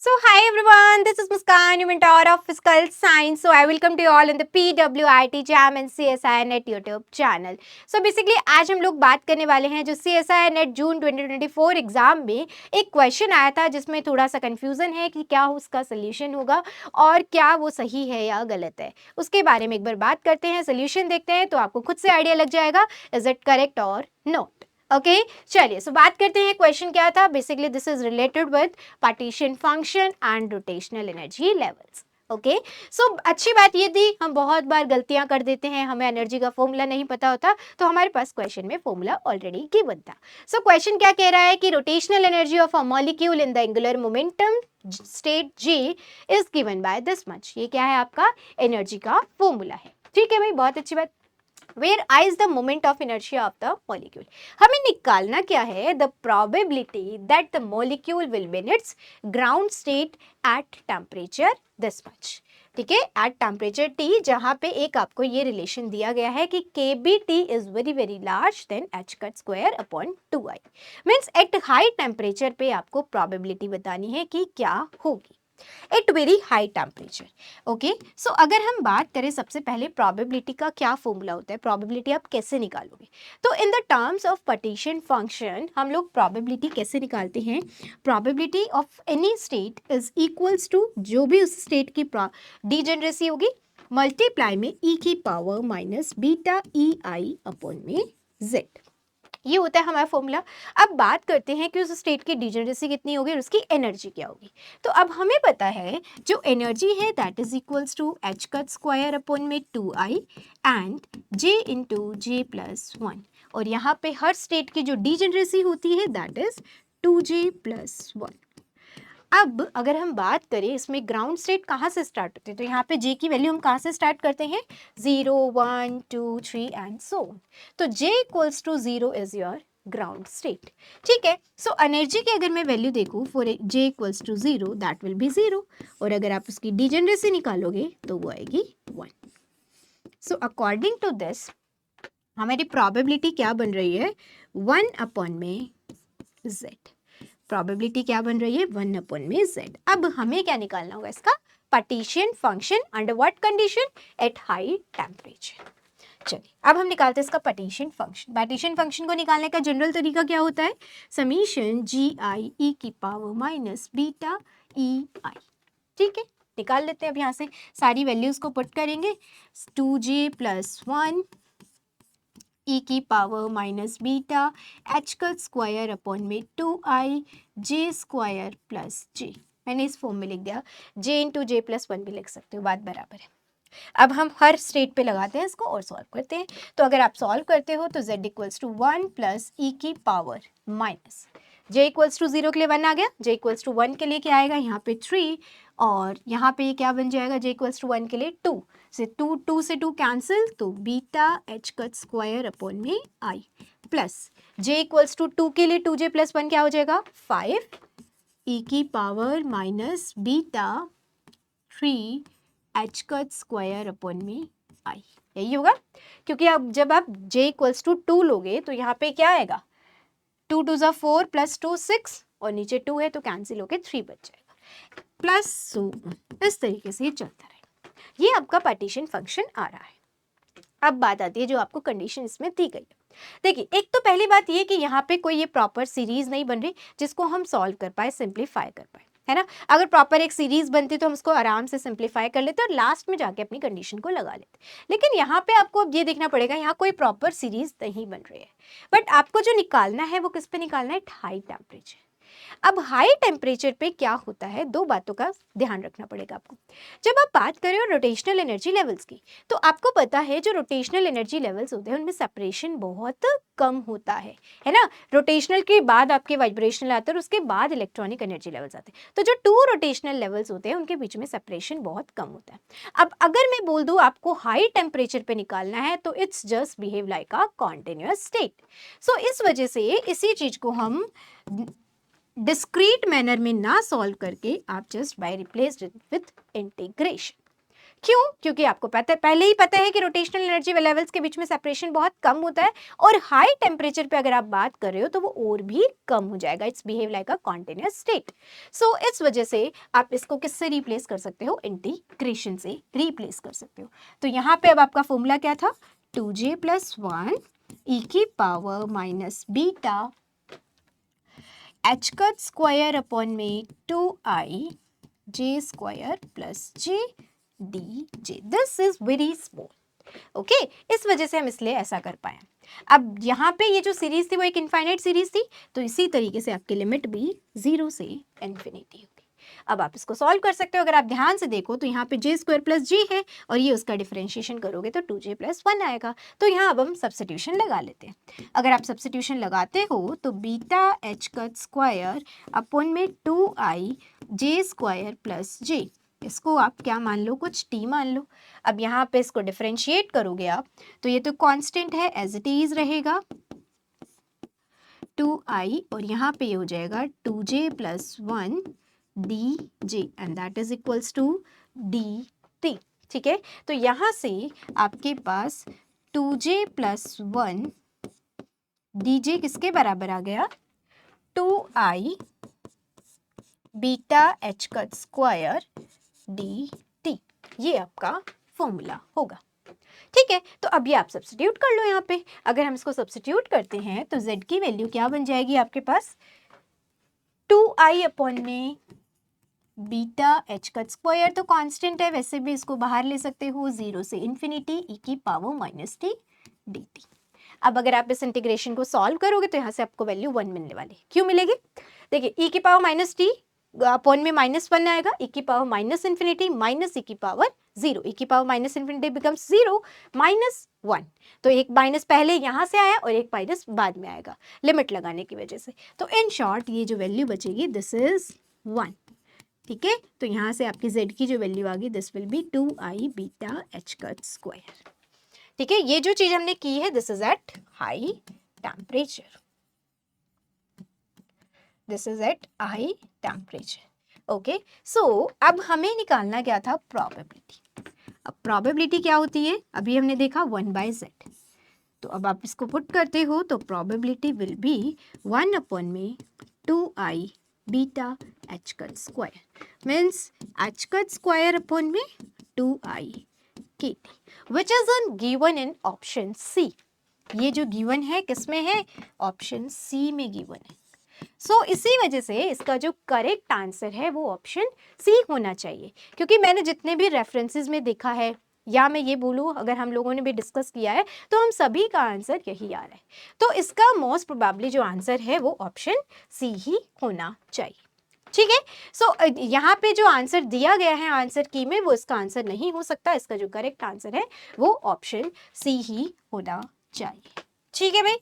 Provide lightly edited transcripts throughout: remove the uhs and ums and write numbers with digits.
So hi everyone, this is Muskan, your mentor of Physical Science. So I welcome to you all in the PWIT Jam and CSI Net YouTube channel. So basically आज हम लोग बात करने वाले हैं जो CSI Net जून 2024 exam में एक क्वेश्चन आया था जिसमें थोड़ा सा कंफ्यूजन है कि क्या उसका सोल्यूशन होगा और क्या वो सही है या गलत है, उसके बारे में एक बार बात करते हैं, सोल्यूशन देखते हैं तो आपको खुद से आइडिया लग जाएगा इज इट करेक्ट और नॉट। ओके चलिए सो बात करते हैं क्वेश्चन क्या था। Basically this is related with partition function and rotational energy levels. Okay so अच्छी बात ये थी हम बहुत बार गलतियां कर देते हैं, हमें एनर्जी का फॉर्मूला नहीं पता होता, तो हमारे पास क्वेश्चन में फॉर्मूला ऑलरेडी गिवन था। सो क्वेश्चन क्या कह रहा है कि rotational energy of a molecule in the angular momentum state J is given by this much. ये क्या है, आपका एनर्जी का फॉर्मूला है। ठीक है भाई, बहुत अच्छी बात। Where I is the moment of inertia of the molecule. हमें निकालना क्या है, the probability that the molecule will be in its ground state at temperature this much. ठीक है, at temperature T, जहाँ पे एक आपको ये रिलेशन दिया गया है कि KBT is very very large than h cut square upon 2i. Means at high temperature पे आपको probability बतानी है कि क्या होगी at very high temperature. Okay so अगर हम बात करें सबसे पहले प्रोबेबिलिटी का क्या फॉर्मूला होता है, प्रोबेबिलिटी आप कैसे निकालोगे, तो in the terms of partition function हम लोग प्रोबेबिलिटी कैसे निकालते हैं, probability of any state is equals to जो भी उस स्टेट की डीजेनरेसी होगी मल्टीप्लाई में ई की पावर माइनस बीटा ई आई अपॉन में जेड। ये होता है हमारा फॉर्मूला। अब बात करते हैं कि उस स्टेट की डिजेनरेसी कितनी होगी और उसकी एनर्जी क्या होगी। तो अब हमें पता है जो एनर्जी है that is equals to h cut square upon में 2i and J into J plus 1, और यहाँ पे हर स्टेट की जो डिजेनरेसी होती है दैट इज 2j प्लस 1। अब अगर हम बात करें इसमें ग्राउंड स्टेट कहाँ से स्टार्ट होते हैं, तो यहाँ पे जे की वैल्यू हम कहाँ से स्टार्ट करते हैं, 0 1 2 3 एंड सो। तो J equals to 0 is your ground state. ठीक है, सो एनर्जी की अगर मैं वैल्यू देखूँ for J equals to 0 that will be 0, और अगर आप उसकी डिजेनरेसी निकालोगे तो वो आएगी 1। सो अकॉर्डिंग टू दिस हमारी प्रोबेबिलिटी क्या बन रही है, 1 अपॉन में जेड। प्रोबेबिलिटी क्या बन रही है, 1 अपॉन में z। अब हमें क्या निकालना होगा, इसका partition function under what condition, eight high temperature. चलिए अब हम निकालते हैं इसका पार्टीशन फंक्शन। पार्टीशन फंक्शन को निकालने का जनरल तरीका क्या होता है, समीशन जी आई ई की पावर माइनस बीटा ई आई। ठीक है, निकाल लेते हैं। अब यहाँ से सारी वैल्यूज को पुट करेंगे, 2j प्लस 1 ई की पावर माइनस बीटा एच का स्क्वायर अपॉन में 2i जे स्क्वायर प्लस जे। मैंने इस फॉर्म में लिख दिया, j इंटू जे प्लस 1 भी लिख सकते हो, बात बराबर है। अब हम हर स्टेट पे लगाते हैं इसको और सॉल्व करते हैं। तो अगर आप सॉल्व करते हो तो z equals to 1 plus e की power minus j equals to 0 के लिए 1 आ गया, j इक्वल्स टू 1 के लिए क्या आएगा, यहाँ पे 3, और यहाँ पे क्या बन जाएगा, j इक्वल्स टू 1 के लिए 2 से 2 से 2 कैंसिल, तो beta h cut square upon में i plus j equals to 2 के लिए 2j प्लस 1 क्या हो जाएगा 5 ई की power minus beta 3 H cut square upon में आई। यही होगा, क्योंकि अब जब आप j इक्वल्स टू 2 लोगे तो यहाँ पे क्या आएगा, 2 2 ज़ा 4 प्लस 2 6, और नीचे 2 है तो कैंसिल होके 3 बच जाएगा, प्लस सो इस तरीके से ये चलता रहेगा। ये आपका पार्टीशन फंक्शन आ रहा है। अब बात आती है जो आपको कंडीशन इसमें दी गई है। देखिए एक तो पहली बात ये कि यहाँ पे कोई ये प्रॉपर सीरीज नहीं बन रही जिसको हम सॉल्व कर पाए, सिंप्लीफाई कर पाए, है ना। अगर प्रॉपर एक सीरीज बनती तो हम उसको आराम से सिंप्लीफाई कर लेते और लास्ट में जाके अपनी कंडीशन को लगा लेते, लेकिन यहाँ पे आपको अब ये देखना पड़ेगा यहाँ कोई प्रॉपर सीरीज नहीं बन रही है, बट आपको जो निकालना है वो किस पे निकालना है, हाई टेम्परेचर। अब हाई टेम्परेचर पे क्या होता है, दो बातों का ध्यान रखना पड़ेगा आपको। जब आप बात करें रोटेशनल एनर्जी लेवल्स की, तो आपको पता है जो रोटेशनल एनर्जी लेवल्स होते हैं उनमें सेपरेशन बहुत कम होता है ना। रोटेशनल के बाद आपके वाइब्रेशनल आते हैं और उसके बाद इलेक्ट्रॉनिक एनर्जी लेवल्स आते हैं। तो जो 2 रोटेशनल लेवल्स होते हैं उनके बीच में सेपरेशन बहुत कम होता है। अब अगर मैं बोल दूं आपको हाई टेम्परेचर पे निकालना है तो it's just behave like a continuous state. So इस वजह से इसी चीज को हम डिस्क्रीट मैनर में ना सॉल्व करके आप just by replaced with integration. क्यों? क्योंकि आपको पहले ही पता है कि रोटेशनल एनर्जी लेवल्स के बीच में सेपरेशन बहुत कम होता है और हाई टेम्परेचर पे अगर आप बात कर रहे हो तो वो और भी कम हो जाएगा। It's behave like a continuous state. So इस वजह से आप इसको किससे रिप्लेस कर सकते हो? इंटीग्रेशन से रिप्लेस कर सकते हो। तो यहाँ पे अब आपका फॉर्मूला क्या था? 2j + 1 e की पावर माइनस बीटा h का स्क्वायर अपॉन में 2i j square plus j dj। This is very small. Okay, इस वजह से हम इसलिए ऐसा कर पाए। अब यहाँ पे ये जो सीरीज थी वो एक इनफाइनाइट सीरीज थी, तो इसी तरीके से आपकी लिमिट भी 0 से इन्फिनिटी होगी। अब आप इसको सॉल्व कर सकते हो। अगर आप ध्यान से देखो तो यहाँ पे j स्क्वायर प्लस जी है और ये उसका डिफरेंशिएशन करोगे तो 2j + 1 आएगा। तो यहाँ अब हम सब्स्टिट्यूशन लगा लेते हैं। अगर आप सब्स्टिट्यूशन लगाते हो तो बीटा h का स्क्वायर अपॉन में 2i j square plus j, इसको आप क्या मान लो? कुछ t मान लो। अब यहाँ पे इसको डिफरेंशिएट करोगे आप तो ये तो कांस्टेंट है, एज इट इज रहेगा 2i और यहाँ पे ये हो जाएगा 2j + 1 dj and that is equals to dt। ठीक है, तो यहाँ से आपके पास 2j + 1 dj किसके बराबर आ गया? 2i बीटा h का स्क्वायर dt। ये आपका फॉर्मूला होगा। ठीक है, तो अभी आप सब्स्टिट्यूट कर लो यहाँ पे। अगर हम इसको सब्स्टिट्यूट करते हैं तो z की वैल्यू क्या बन जाएगी आपके पास? 2i अपॉन में बीटा h का स्क्वायर तो कांस्टेंट है, वैसे भी इसको बाहर ले सकते हो, 0 से इन्फिनिटी e की पावर माइनस t dt। अब अगर आप इस इंटीग्रेशन को सॉल्व करोगे तो यहाँ से आपको वैल्यू 1 मिलने वाली। क्यों मिलेगी? देखिए e की पावर माइनस t अपॉन में -1 आएगा, e की power minus infinity minus e की पावर 0, e की पावर माइनस इन्फिनिटी बिकम्स 0 -1। तो एक माइनस पहले यहाँ से आया और एक माइनस बाद में आएगा लिमिट लगाने की वजह से। तो इन शॉर्ट ये जो वैल्यू बचेगी दिस इज 1। ठीक है, तो यहाँ से आपकी z की जो वैल्यू आ गई this will be 2i beta h का स्क्वायर। ठीक है, ये जो चीज हमने की है this is at high temperature, this is at high temperature. Okay, so अब हमें निकालना क्या था? प्रोबेबिलिटी। अब प्रोबेबिलिटी क्या होती है? अभी हमने देखा 1/z। तो अब आप इसको पुट करते हो तो प्रोबेबिलिटी विल बी 1 अपॉन में 2i बीटा h का स्क्वायर मीन्स h का स्क्वायर अपॉन में 2i kt which is given in option C. ये जो गिवन है किसमें है? ऑप्शन सी में गिवन है। सो इसी वजह से इसका जो करेक्ट आंसर है वो ऑप्शन सी होना चाहिए, क्योंकि मैंने जितने भी रेफरेंसेस में देखा है या मैं ये बोलूँ अगर हम लोगों ने भी डिस्कस किया है तो हम सभी का आंसर यही आ रहा है। तो इसका मोस्ट प्रोबेबली जो आंसर है वो ऑप्शन सी ही होना चाहिए। ठीक है, सो यहाँ पे जो आंसर दिया गया है आंसर की में वो इसका आंसर नहीं हो सकता। इसका जो करेक्ट आंसर है वो ऑप्शन सी ही होना चाहिए। ठीक है भाई,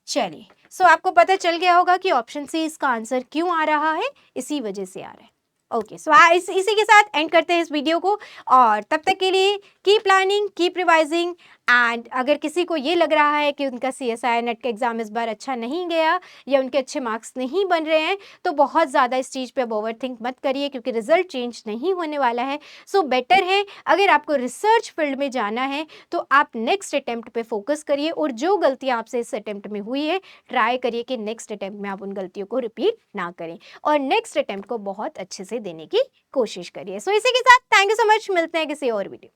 चलिए, सो आपको पता चल गया होगा कि ऑप्शन सी इसका आंसर क्यों आ रहा है, इसी वजह से आ रहा है। ओके, सो इसी के साथ एंड करते हैं इस वीडियो को, और तब तक के लिए keep planning, keep revising. And अगर किसी को ये लग रहा है कि उनका CSIR नेट का एग्जाम इस बार अच्छा नहीं गया या उनके अच्छे मार्क्स नहीं बन रहे हैं तो बहुत ज़्यादा इस चीज़ पे अब ओवर थिंक मत करिए, क्योंकि रिजल्ट चेंज नहीं होने वाला है। सो बेटर है अगर आपको रिसर्च फील्ड में जाना है तो आप नेक्स्ट अटेम्प्ट पे फोकस करिए, और जो गलतियाँ आपसे इस अटेम्प्ट में हुई है ट्राई करिए कि नेक्स्ट अटेम्प्ट में आप उन गलतियों को रिपीट ना करें, और नेक्स्ट अटेम्प्ट को बहुत अच्छे से देने की कोशिश करिए। सो इसी के साथ थैंक यू सो मच, मिलते हैं किसी और वीडियो।